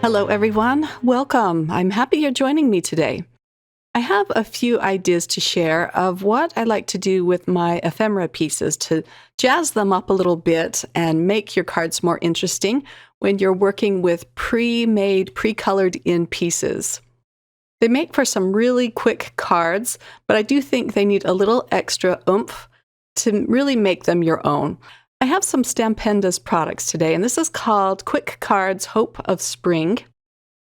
Hello everyone, welcome. I'm happy you're joining me today. I have a few ideas to share of what I like to do with my ephemera pieces to jazz them up a little bit and make your cards more interesting when you're working with pre-made, pre-colored in pieces. They make for some really quick cards, but I do think they need a little extra oomph to really make them your own. I have some Stampendous products today, and this is called Quick Cards Hope of Spring.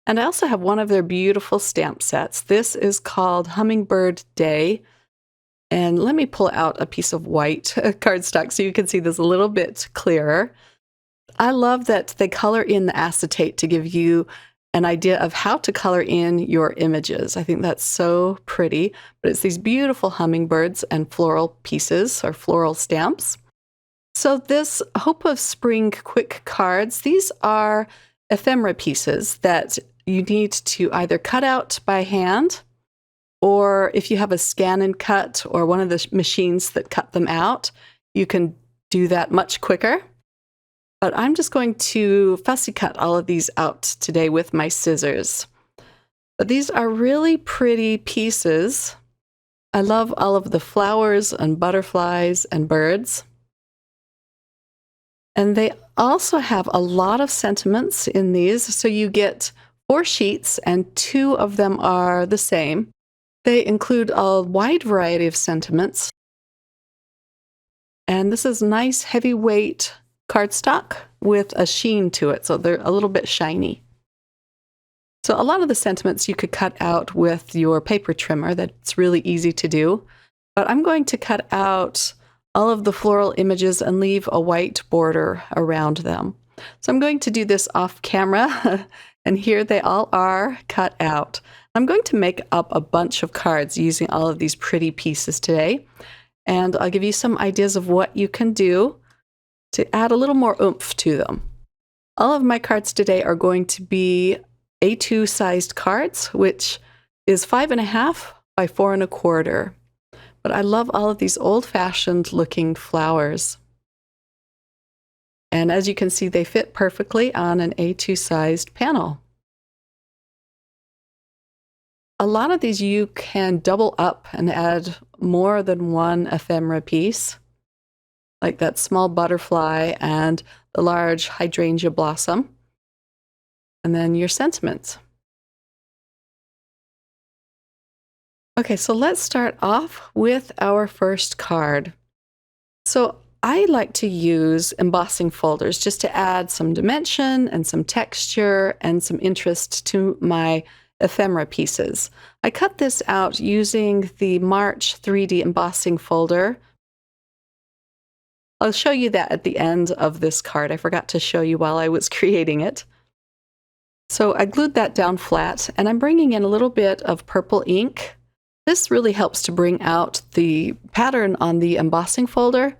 And I also have one of their beautiful stamp sets. This is called Hummingbird Day. And let me pull out a piece of white cardstock so you can see this a little bit clearer. I love that they color in the acetate to give you an idea of how to color in your images. I think that's so pretty. But it's these beautiful hummingbirds and floral pieces or floral stamps. So this Hope of Spring quick cards, these are ephemera pieces that you need to either cut out by hand, or if you have a scan and cut or one of the machines that cut them out, you can do that much quicker. But I'm just going to fussy cut all of these out today with my scissors. But these are really pretty pieces. I love all of the flowers and butterflies and birds. And they also have a lot of sentiments in these, so you get 4 sheets and 2 of them are the same. They include a wide variety of sentiments. And this is nice heavyweight cardstock with a sheen to it, so they're a little bit shiny. So a lot of the sentiments you could cut out with your paper trimmer. That's really easy to do. But I'm going to cut out all of the floral images and leave a white border around them. So I'm going to do this off camera, and here they all are cut out. I'm going to make up a bunch of cards using all of these pretty pieces today, and I'll give you some ideas of what you can do to add a little more oomph to them. All of my cards today are going to be A2 sized cards, which is 5.5 by 4.25. But I love all of these old-fashioned looking flowers. And as you can see, they fit perfectly on an A2 sized panel. A lot of these you can double up and add more than one ephemera piece, like that small butterfly and the large hydrangea blossom, and then your sentiments. Okay, so let's start off with our first card. So I like to use embossing folders just to add some dimension and some texture and some interest to my ephemera pieces. I cut this out using the March 3D embossing folder. I'll show you that at the end of this card. I forgot to show you while I was creating it. So I glued that down flat, and I'm bringing in a little bit of purple ink. This really helps to bring out the pattern on the embossing folder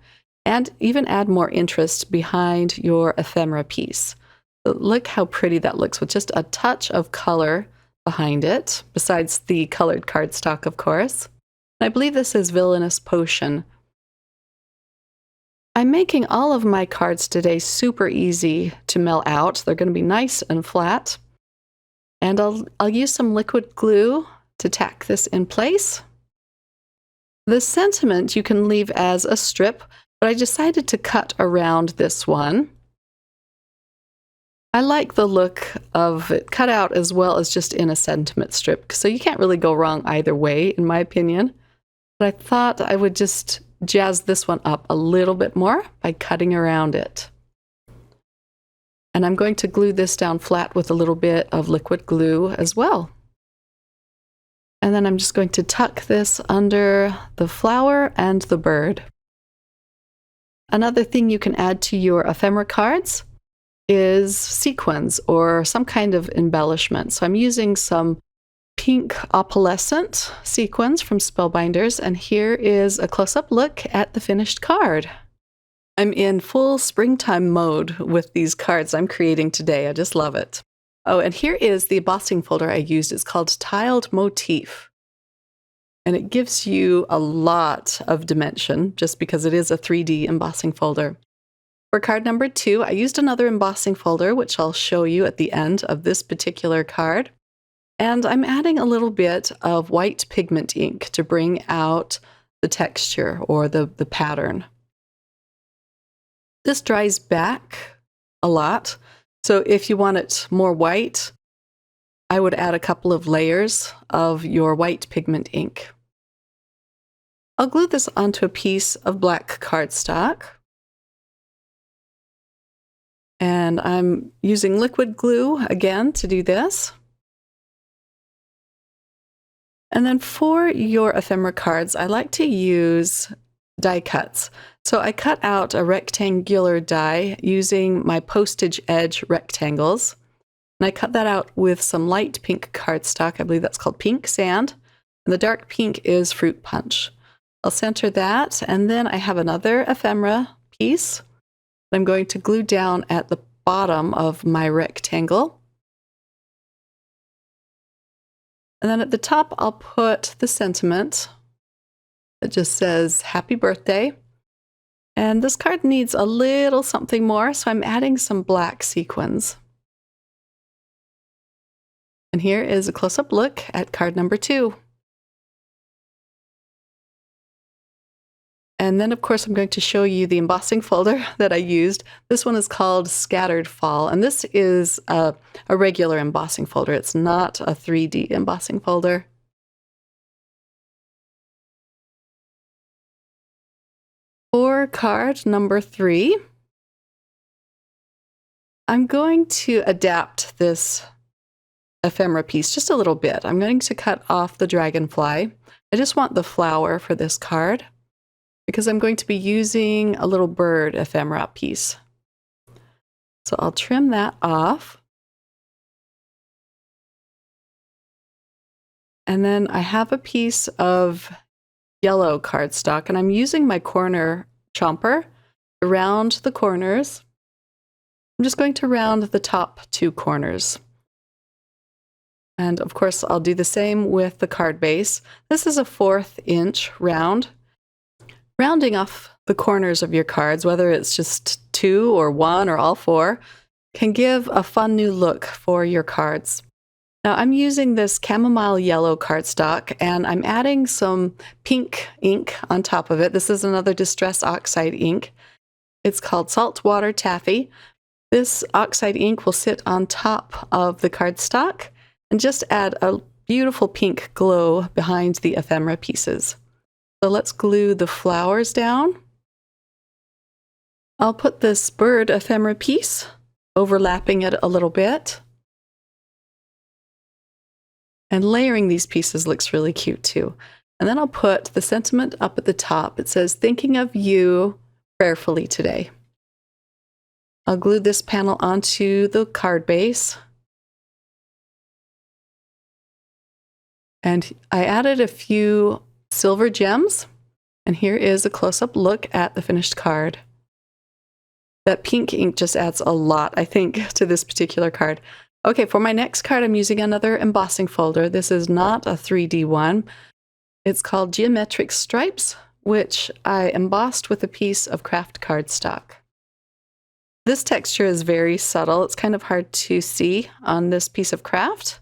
and even add more interest behind your ephemera piece. Look how pretty that looks with just a touch of color behind it, besides the colored cardstock, of course. I believe this is Villainous Potion. I'm making all of my cards today super easy to mill out. They're going to be nice and flat. And I'll use some liquid glue to tack this in place. The sentiment you can leave as a strip, but I decided to cut around this one. I like the look of it cut out as well as just in a sentiment strip, so you can't really go wrong either way, in my opinion. But I thought I would just jazz this one up a little bit more by cutting around it. And I'm going to glue this down flat with a little bit of liquid glue as well. And then I'm just going to tuck this under the flower and the bird. Another thing you can add to your ephemera cards is sequins or some kind of embellishment. So I'm using some pink opalescent sequins from Spellbinders, and here is a close-up look at the finished card. I'm in full springtime mode with these cards I'm creating today. I just love it. Oh, and here is the embossing folder I used. It's called Tiled Motif. And it gives you a lot of dimension just because it is a 3D embossing folder. For card number 2, I used another embossing folder, which I'll show you at the end of this particular card. And I'm adding a little bit of white pigment ink to bring out the texture or the pattern. This dries back a lot, so if you want it more white, I would add a couple of layers of your white pigment ink. I'll glue this onto a piece of black cardstock. And I'm using liquid glue again to do this. And then for your ephemera cards, I like to use die cuts. So I cut out a rectangular die using my postage edge rectangles. And I cut that out with some light pink cardstock. I believe that's called pink sand. And the dark pink is fruit punch. I'll center that. And then I have another ephemera piece that I'm going to glue down at the bottom of my rectangle. And then at the top, I'll put the sentiment that just says, "Happy birthday." And this card needs a little something more, so I'm adding some black sequins. And here is a close-up look at card number 2. And then, of course, I'm going to show you the embossing folder that I used. This one is called Scattered Fall, and this is a regular embossing folder. It's not a 3D embossing folder. For card number 3, I'm going to adapt this ephemera piece just a little bit. I'm going to cut off the dragonfly. I just want the flower for this card, because I'm going to be using a little bird ephemera piece. So I'll trim that off. And then I have a piece of yellow cardstock, and I'm using my corner chomper to round the corners. I'm just going to round the top 2 corners. And of course, I'll do the same with the card base. This is a 1/4 inch round. Rounding off the corners of your cards, whether it's just 2 or 1 or all 4, can give a fun new look for your cards. Now I'm using this chamomile yellow cardstock, and I'm adding some pink ink on top of it. This is another Distress Oxide ink. It's called Saltwater Taffy. This oxide ink will sit on top of the cardstock and just add a beautiful pink glow behind the ephemera pieces. So let's glue the flowers down. I'll put this bird ephemera piece, overlapping it a little bit. And layering these pieces looks really cute too. And then I'll put the sentiment up at the top. It says, "Thinking of you prayerfully today." I'll glue this panel onto the card base. And I added a few silver gems, and here is a close-up look at the finished card. That pink ink just adds a lot, I think, to this particular card. Okay, for my next card, I'm using another embossing folder. This is not a 3D one. It's called Geometric Stripes, which I embossed with a piece of craft cardstock. This texture is very subtle. It's kind of hard to see on this piece of craft,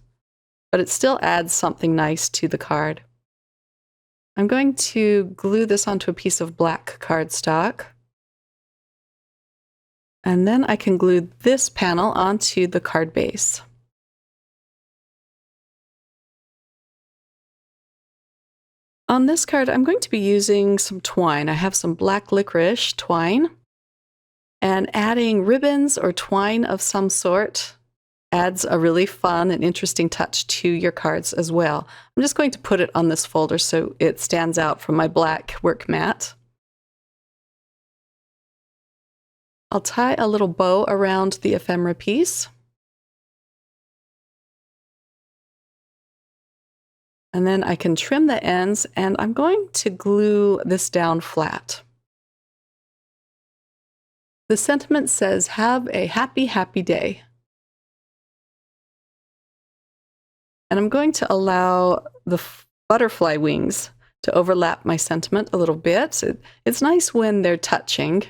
but it still adds something nice to the card. I'm going to glue this onto a piece of black cardstock. And then I can glue this panel onto the card base. On this card, I'm going to be using some twine. I have some black licorice twine, and adding ribbons or twine of some sort adds a really fun and interesting touch to your cards as well. I'm just going to put it on this folder so it stands out from my black work mat. I'll tie a little bow around the ephemera piece. And then I can trim the ends, and I'm going to glue this down flat. The sentiment says, "Have a happy, happy day." And I'm going to allow the butterfly wings to overlap my sentiment a little bit. It's nice when they're touching.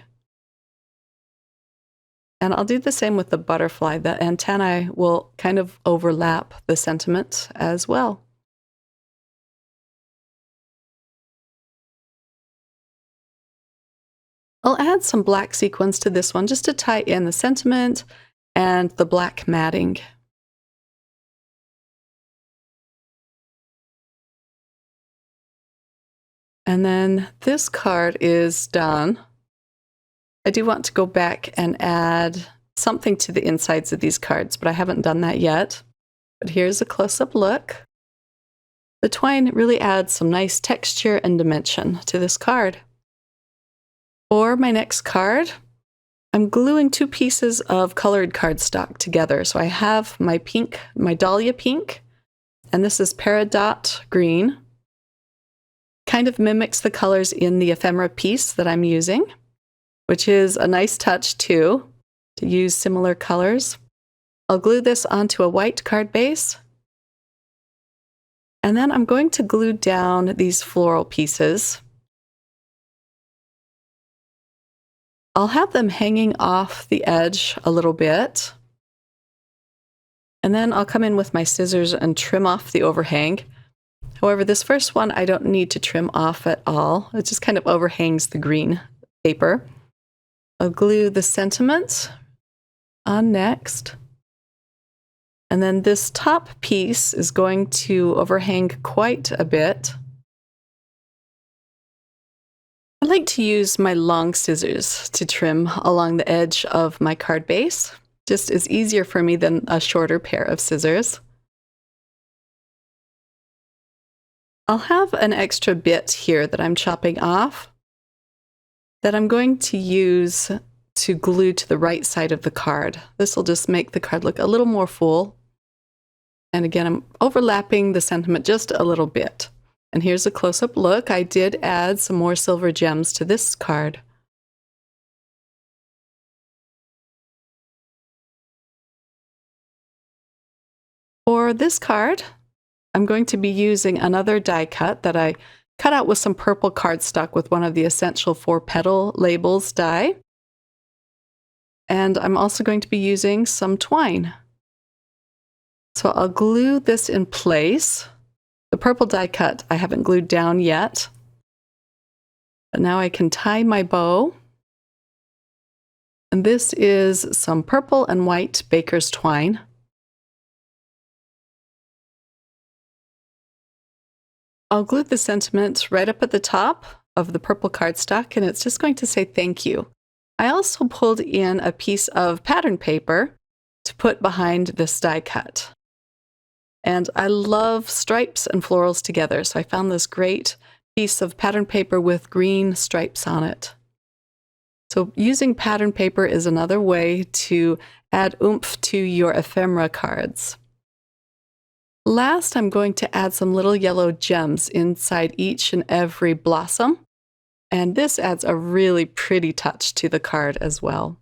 And I'll do the same with the butterfly. The antennae will kind of overlap the sentiment as well. I'll add some black sequins to this one just to tie in the sentiment and the black matting. And then this card is done. I do want to go back and add something to the insides of these cards, but I haven't done that yet. But here's a close-up look. The twine really adds some nice texture and dimension to this card. For my next card, I'm gluing two pieces of colored cardstock together. So I have my pink, my Dahlia pink, and this is Peridot green. Kind of mimics the colors in the ephemera piece that I'm using, which is a nice touch too, to use similar colors. I'll glue this onto a white card base. And then I'm going to glue down these floral pieces. I'll have them hanging off the edge a little bit. And then I'll come in with my scissors and trim off the overhang. However, this first one I don't need to trim off at all. It just kind of overhangs the green paper. I'll glue the sentiments on next. And then this top piece is going to overhang quite a bit. I like to use my long scissors to trim along the edge of my card base. Just is easier for me than a shorter pair of scissors. I'll have an extra bit here that I'm chopping off that I'm going to use to glue to the right side of the card. This will just make the card look a little more full. And again, I'm overlapping the sentiment just a little bit. And here's a close-up look. I did add some more silver gems to this card. For this card, I'm going to be using another die cut that I cut out with some purple cardstock with one of the Essential 4-Petal Labels die. And I'm also going to be using some twine. So I'll glue this in place. The purple die cut I haven't glued down yet. But now I can tie my bow. And this is some purple and white baker's twine. I'll glue the sentiment right up at the top of the purple cardstock, and it's just going to say thank you. I also pulled in a piece of pattern paper to put behind this die cut. And I love stripes and florals together, so I found this great piece of pattern paper with green stripes on it. So using pattern paper is another way to add oomph to your ephemera cards. Last, I'm going to add some little yellow gems inside each and every blossom, and this adds a really pretty touch to the card as well.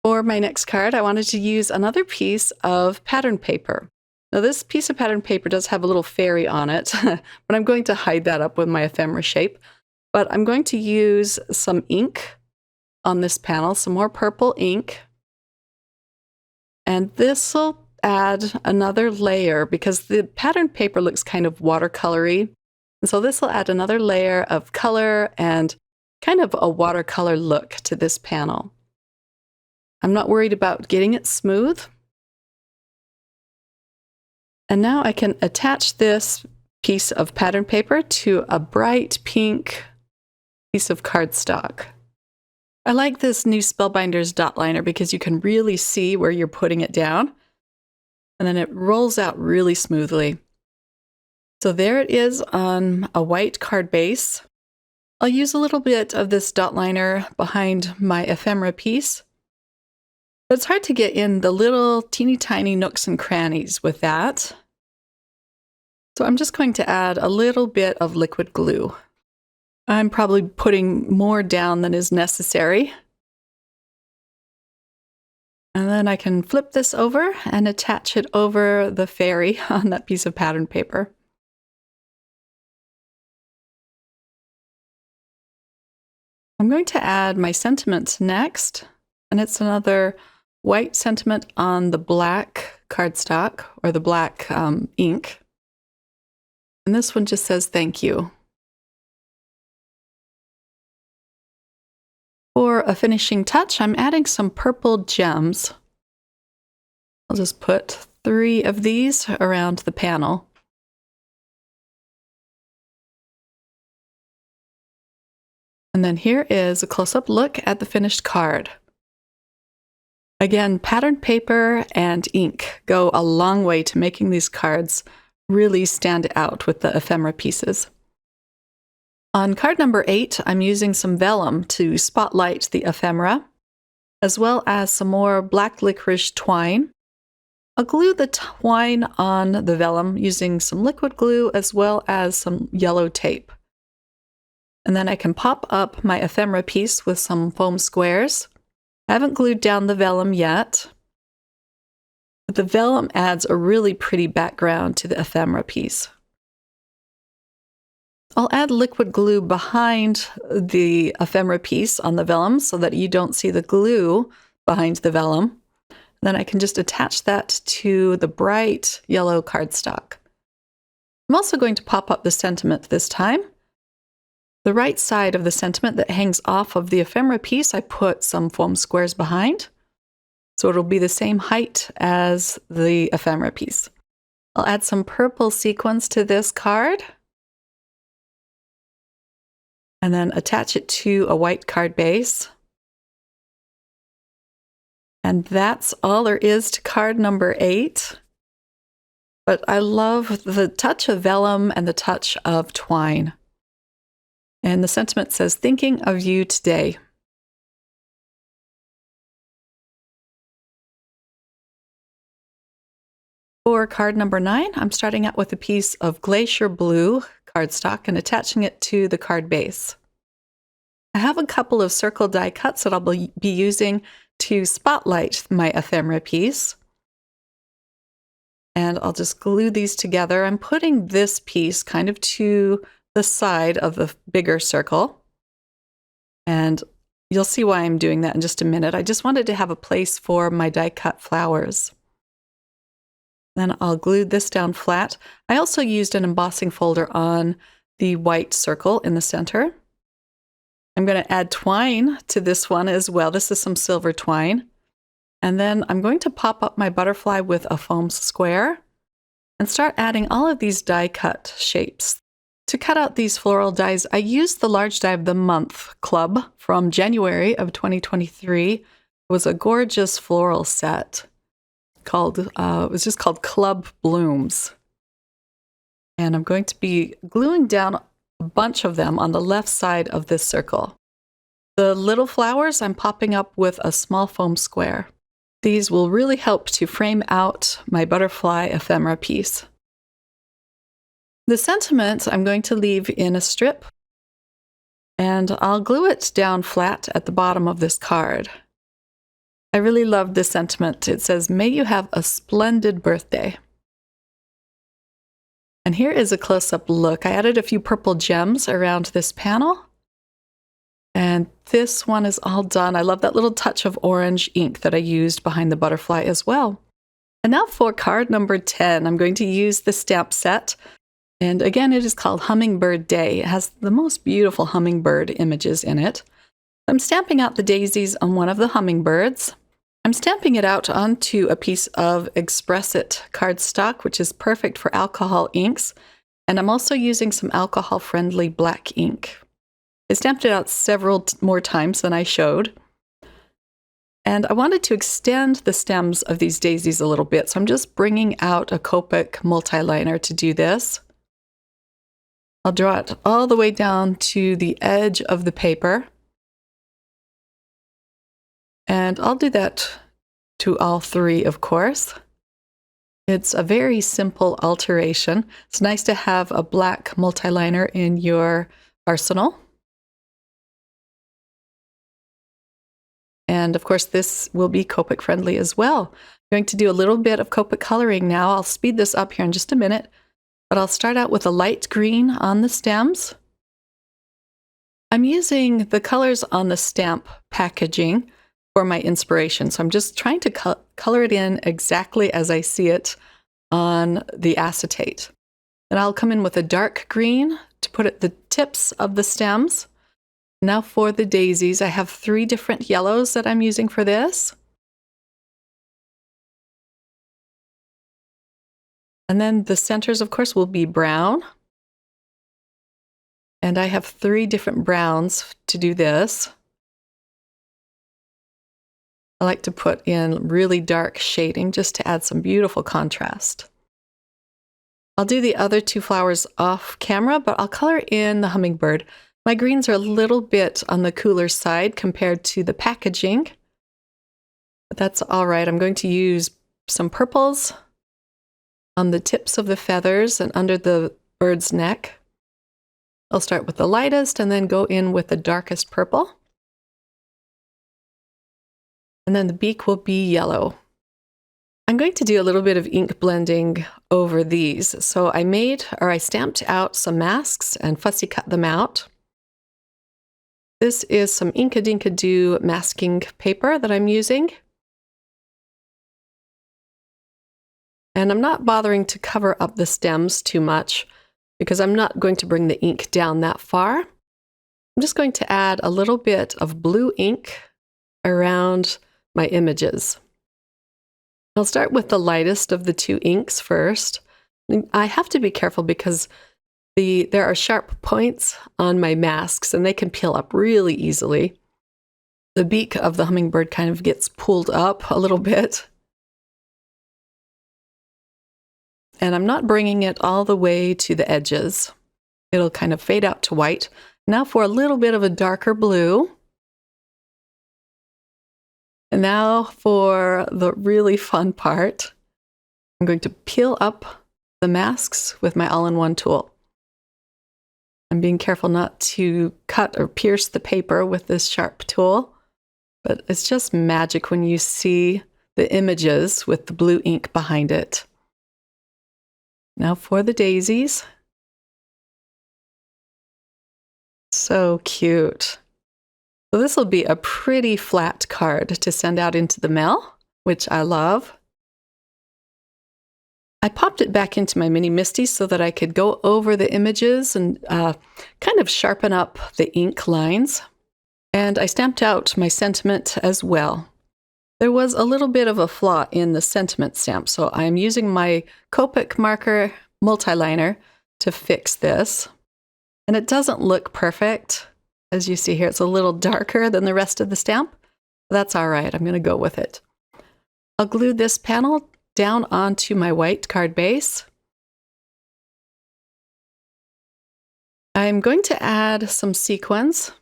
For my next card, I wanted to use another piece of pattern paper. Now this piece of pattern paper does have a little fairy on it, but I'm going to hide that up with my ephemera shape. But I'm going to use some ink on this panel, some more purple ink. And this will add another layer because the pattern paper looks kind of watercolory. And so this will add another layer of color and kind of a watercolor look to this panel. I'm not worried about getting it smooth. And now I can attach this piece of pattern paper to a bright pink piece of cardstock. I like this new Spellbinders dot liner because you can really see where you're putting it down, and then it rolls out really smoothly. So there it is on a white card base. I'll use a little bit of this dot liner behind my ephemera piece, but it's hard to get in the little teeny tiny nooks and crannies with that. So I'm just going to add a little bit of liquid glue. I'm probably putting more down than is necessary. And then I can flip this over and attach it over the fairy on that piece of pattern paper. I'm going to add my sentiment next, and it's another white sentiment on the black cardstock, or the black ink. And this one just says thank you. For a finishing touch, I'm adding some purple gems. I'll just put 3 of these around the panel. And then here is a close-up look at the finished card. Again, patterned paper and ink go a long way to making these cards really stand out with the ephemera pieces. On card number 8, I'm using some vellum to spotlight the ephemera, as well as some more black licorice twine. I'll glue the twine on the vellum using some liquid glue as well as some yellow tape. And then I can pop up my ephemera piece with some foam squares. I haven't glued down the vellum yet, but the vellum adds a really pretty background to the ephemera piece. I'll add liquid glue behind the ephemera piece on the vellum so that you don't see the glue behind the vellum. Then I can just attach that to the bright yellow cardstock. I'm also going to pop up the sentiment this time. The right side of the sentiment that hangs off of the ephemera piece, I put some foam squares behind, so it'll be the same height as the ephemera piece. I'll add some purple sequins to this card, and then attach it to a white card base. And that's all there is to card number 8. But I love the touch of vellum and the touch of twine. And the sentiment says, thinking of you today. For card number 9, I'm starting out with a piece of glacier blue cardstock and attaching it to the card base. I have a couple of circle die cuts that I'll be using to spotlight my ephemera piece. And I'll just glue these together. I'm putting this piece kind of to the side of the bigger circle. And you'll see why I'm doing that in just a minute. I just wanted to have a place for my die cut flowers. Then I'll glue this down flat. I also used an embossing folder on the white circle in the center. I'm going to add twine to this one as well. This is some silver twine. And then I'm going to pop up my butterfly with a foam square and start adding all of these die cut shapes. To cut out these floral dies, I used the Large Die of the Month Club from January of 2023. It was a gorgeous floral set called, it was just called Club Blooms. And I'm going to be gluing down a bunch of them on the left side of this circle. The little flowers I'm popping up with a small foam square. These will really help to frame out my butterfly ephemera piece. The sentiment I'm going to leave in a strip, and I'll glue it down flat at the bottom of this card. I really love this sentiment. It says, "May you have a splendid birthday." And here is a close-up look. I added a few purple gems around this panel. And this one is all done. I love that little touch of orange ink that I used behind the butterfly as well. And now for card number 10, I'm going to use the stamp set. And again, it is called Hummingbird Day. It has the most beautiful hummingbird images in it. I'm stamping out the daisies on one of the hummingbirds. I'm stamping it out onto a piece of Express It cardstock, which is perfect for alcohol inks. And I'm also using some alcohol-friendly black ink. I stamped it out several more times than I showed. And I wanted to extend the stems of these daisies a little bit, so I'm just bringing out a Copic multiliner to do this. I'll draw it all the way down to the edge of the paper. And I'll do that to all 3, of course. It's a very simple alteration. It's nice to have a black multiliner in your arsenal. And of course, this will be Copic friendly as well. I'm going to do a little bit of Copic coloring now. I'll speed this up here in just a minute, but I'll start out with a light green on the stems. I'm using the colors on the stamp packaging for my inspiration. So I'm just trying to color it in exactly as I see it on the acetate. And I'll come in with a dark green to put at the tips of the stems. Now for the daisies, I have 3 different yellows that I'm using for this. And then the centers, of course, will be brown. And I have 3 different browns to do this. I like to put in really dark shading just to add some beautiful contrast. I'll do the other 2 flowers off camera, but I'll color in the hummingbird. My greens are a little bit on the cooler side compared to the packaging, but that's all right. I'm going to use some purples on the tips of the feathers and under the bird's neck. I'll start with the lightest and then go in with the darkest purple. And then the beak will be yellow. I'm going to do a little bit of ink blending over these. So I stamped out some masks and fussy cut them out. This is some Inkadinkado masking paper that I'm using. And I'm not bothering to cover up the stems too much because I'm not going to bring the ink down that far. I'm just going to add a little bit of blue ink around my images. I'll start with the lightest of the 2 inks first. I have to be careful because there are sharp points on my masks and they can peel up really easily. The beak of the hummingbird kind of gets pulled up a little bit. And I'm not bringing it all the way to the edges. It'll kind of fade out to white. Now for a little bit of a darker blue. And now for the really fun part. I'm going to peel up the masks with my all-in-one tool. I'm being careful not to cut or pierce the paper with this sharp tool, but it's just magic when you see the images with the blue ink behind it. Now for the daisies. So cute. So this will be a pretty flat card to send out into the mail, which I love. I popped it back into my mini MISTI so that I could go over the images and kind of sharpen up the ink lines. And I stamped out my sentiment as well. There was a little bit of a flaw in the sentiment stamp, so I'm using my Copic marker multiliner to fix this. And it doesn't look perfect. As you see here, it's a little darker than the rest of the stamp. That's all right, I'm going to go with it. I'll glue this panel down onto my white card base. I'm going to add some sequins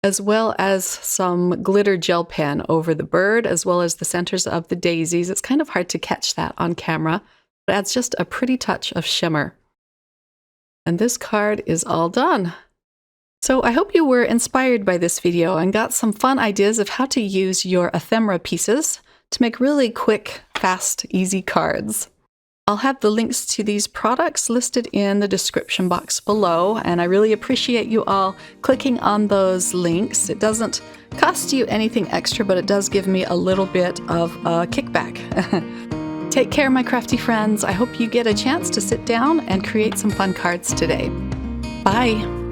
as well as some glitter gel pen over the bird as well as the centers of the daisies. It's kind of hard to catch that on camera, but it adds just a pretty touch of shimmer. And this card is all done. So I hope you were inspired by this video and got some fun ideas of how to use your ephemera pieces to make really quick, fast, easy cards. I'll have the links to these products listed in the description box below, and I really appreciate you all clicking on those links. It doesn't cost you anything extra, but it does give me a little bit of a kickback. Take care, my crafty friends. I hope you get a chance to sit down and create some fun cards today. Bye!